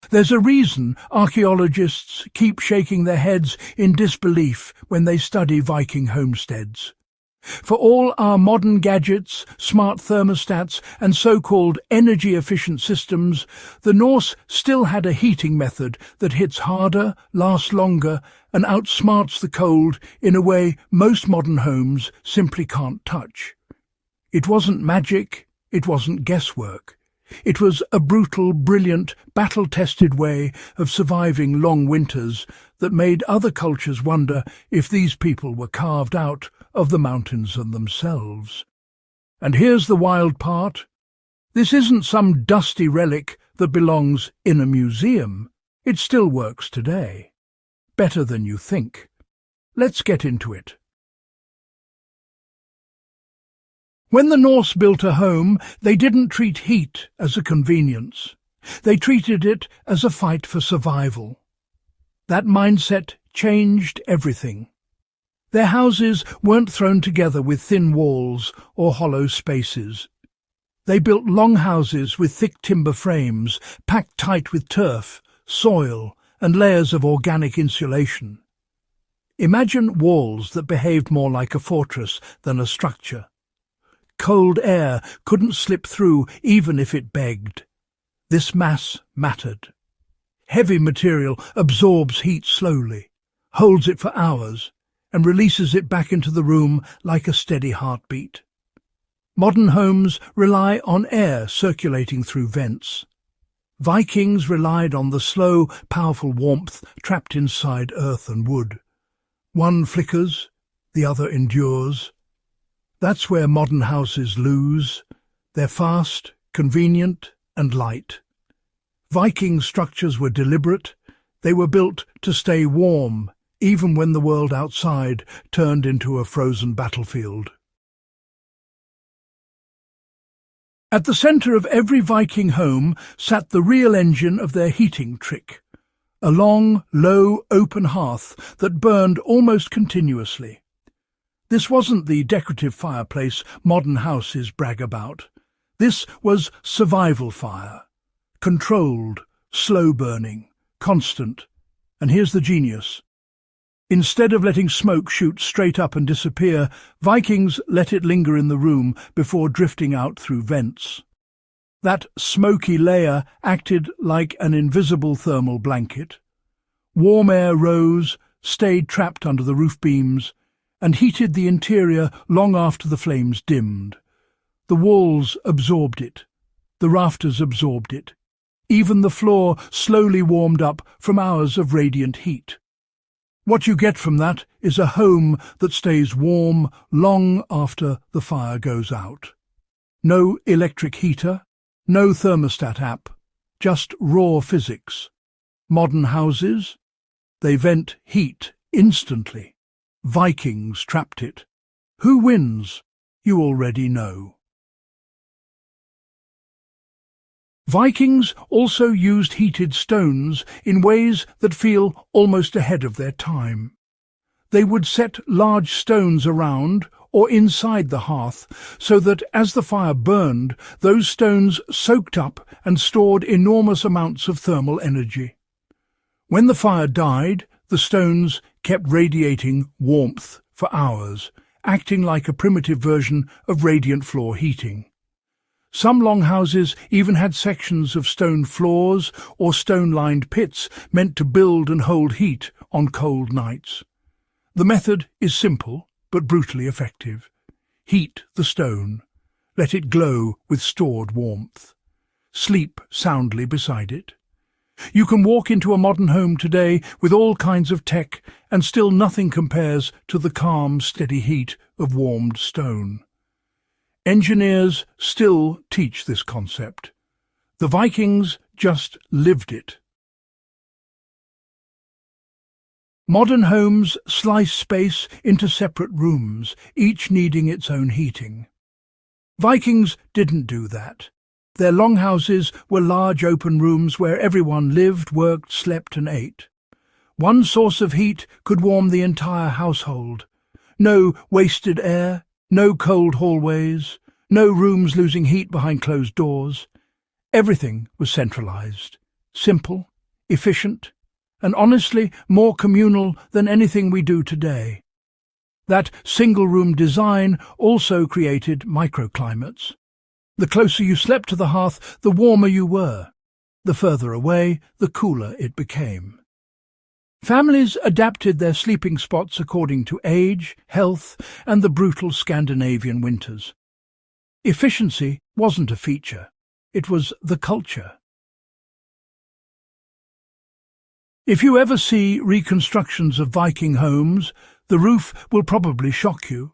There's a reason archaeologists keep shaking their heads in disbelief when they study Viking homesteads. For all our modern gadgets, smart thermostats, and so-called energy-efficient systems, the Norse still had a heating method that hits harder, lasts longer, and outsmarts the cold in a way most modern homes simply can't touch. It wasn't magic, it wasn't guesswork. It was a brutal, brilliant, battle-tested way of surviving long winters that made other cultures wonder if these people were carved out of the mountains and themselves. And here's the wild part. This isn't some dusty relic that belongs in a museum. It still works today. Better than you think. Let's get into it. When the Norse built a home, they didn't treat heat as a convenience. They treated it as a fight for survival. That mindset changed everything. Their houses weren't thrown together with thin walls or hollow spaces. They built longhouses with thick timber frames, packed tight with turf, soil, and layers of organic insulation. Imagine walls that behaved more like a fortress than a structure. Cold air couldn't slip through even if it begged. This mass mattered. Heavy material absorbs heat slowly, holds it for hours, and releases it back into the room like a steady heartbeat. Modern homes rely on air circulating through vents. Vikings relied on the slow, powerful warmth trapped inside earth and wood. One flickers, the other endures. That's where modern houses lose. They're fast, convenient, and light. Viking structures were deliberate. They were built to stay warm, even when the world outside turned into a frozen battlefield. At the centre of every Viking home sat the real engine of their heating trick, a long, low, open hearth that burned almost continuously. This wasn't the decorative fireplace modern houses brag about. This was survival fire, controlled, slow-burning, constant. And here's the genius. Instead of letting smoke shoot straight up and disappear, Vikings let it linger in the room before drifting out through vents. That smoky layer acted like an invisible thermal blanket. Warm air rose, stayed trapped under the roof beams, and heated the interior long after the flames dimmed. The walls absorbed it. The rafters absorbed it. Even the floor slowly warmed up from hours of radiant heat. What you get from that is a home that stays warm long after the fire goes out. No electric heater, no thermostat app, just raw physics. Modern houses? They vent heat instantly. Vikings trapped it. Who wins? You already know. Vikings also used heated stones in ways that feel almost ahead of their time. They would set large stones around or inside the hearth so that as the fire burned, those stones soaked up and stored enormous amounts of thermal energy. When the fire died, the stones kept radiating warmth for hours, acting like a primitive version of radiant floor heating. Some longhouses even had sections of stone floors or stone-lined pits meant to build and hold heat on cold nights. The method is simple but brutally effective. Heat the stone. Let it glow with stored warmth. Sleep soundly beside it. You can walk into a modern home today with all kinds of tech and still nothing compares to the calm, steady heat of warmed stone. Engineers still teach this concept. The Vikings just lived it. Modern homes slice space into separate rooms, each needing its own heating. Vikings didn't do that. Their longhouses were large open rooms where everyone lived, worked, slept and ate. One source of heat could warm the entire household. No wasted air, no cold hallways, no rooms losing heat behind closed doors. Everything was centralized, simple efficient, and honestly more communal than anything we do today. That single-room design also created microclimates. The closer you slept to the hearth, the warmer you were. The further away, the cooler it became. Families adapted their sleeping spots according to age, health, and the brutal Scandinavian winters. Efficiency wasn't a feature, it was the culture. If you ever see reconstructions of Viking homes, the roof will probably shock you.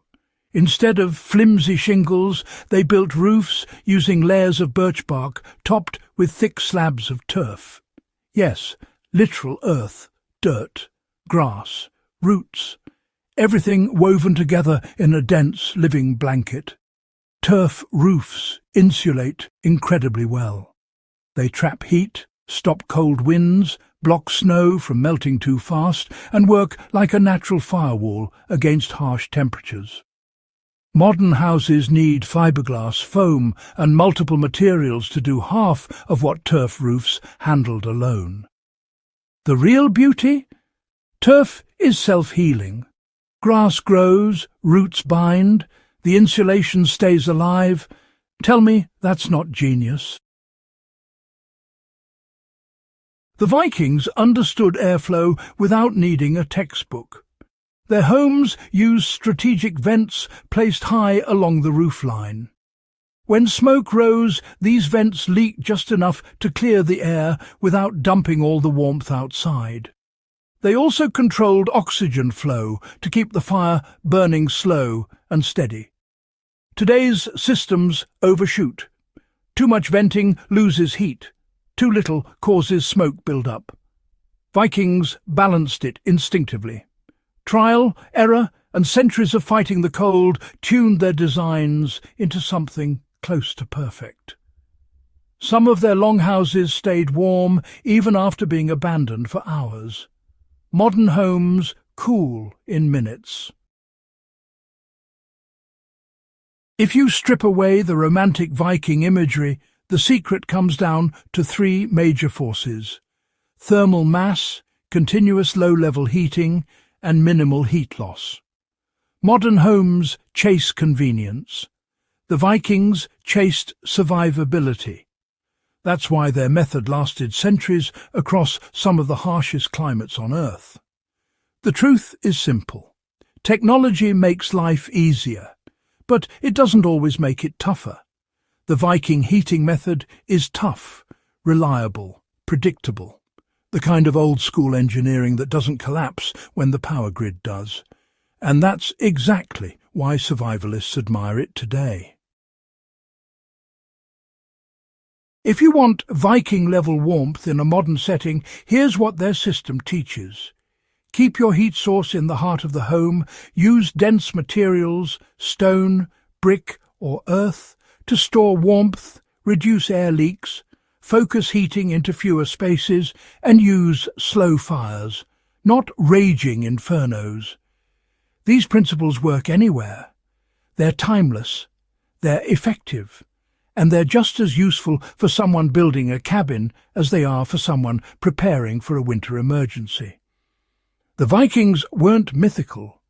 Instead of flimsy shingles, they built roofs using layers of birch bark topped with thick slabs of turf. Yes, literal earth, dirt, grass, roots, everything woven together in a dense living blanket. Turf roofs insulate incredibly well. They trap heat, stop cold winds, block snow from melting too fast, and work like a natural firewall against harsh temperatures. Modern houses need fiberglass, foam, and multiple materials to do half of what turf roofs handled alone. The real beauty? Turf is self-healing. Grass grows, roots bind, the insulation stays alive. Tell me that's not genius. The Vikings understood airflow without needing a textbook. Their homes used strategic vents placed high along the roofline. When smoke rose, these vents leaked just enough to clear the air without dumping all the warmth outside. They also controlled oxygen flow to keep the fire burning slow and steady. Today's systems overshoot. Too much venting loses heat. Too little causes smoke build-up. Vikings balanced it instinctively. Trial, error, and centuries of fighting the cold tuned their designs into something close to perfect. Some of their longhouses stayed warm even after being abandoned for hours. Modern homes cool in minutes. If you strip away the romantic Viking imagery, the secret comes down to three major forces: thermal mass, continuous low-level heating, and minimal heat loss. Modern homes chase convenience. The Vikings chased survivability. That's why their method lasted centuries across some of the harshest climates on Earth. The truth is simple. Technology makes life easier, but it doesn't always make it tougher. The Viking heating method is tough, reliable, predictable. The kind of old-school engineering that doesn't collapse when the power grid does. And that's exactly why survivalists admire it today. If you want Viking-level warmth in a modern setting, here's what their system teaches. Keep your heat source in the heart of the home, use dense materials, stone, brick, or earth, to store warmth, reduce air leaks, focus heating into fewer spaces, and use slow fires, not raging infernos. These principles work anywhere. They're timeless, they're effective, and they're just as useful for someone building a cabin as they are for someone preparing for a winter emergency. The Vikings weren't mythical.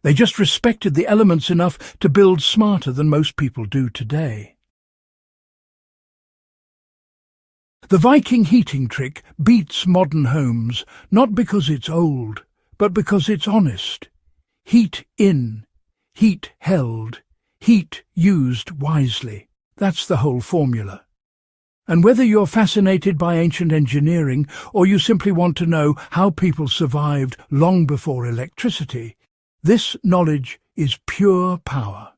They just respected the elements enough to build smarter than most people do today. The Viking heating trick beats modern homes, not because it's old, but because it's honest. Heat in, heat held, heat used wisely. That's the whole formula. And whether you're fascinated by ancient engineering or you simply want to know how people survived long before electricity, this knowledge is pure power.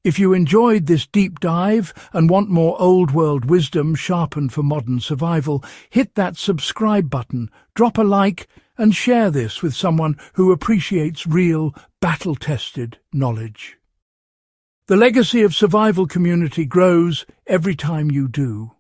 If you enjoyed this deep dive and want more old-world wisdom sharpened for modern survival, hit that subscribe button, drop a like, and share this with someone who appreciates real, battle-tested knowledge. The legacy of survival community grows every time you do.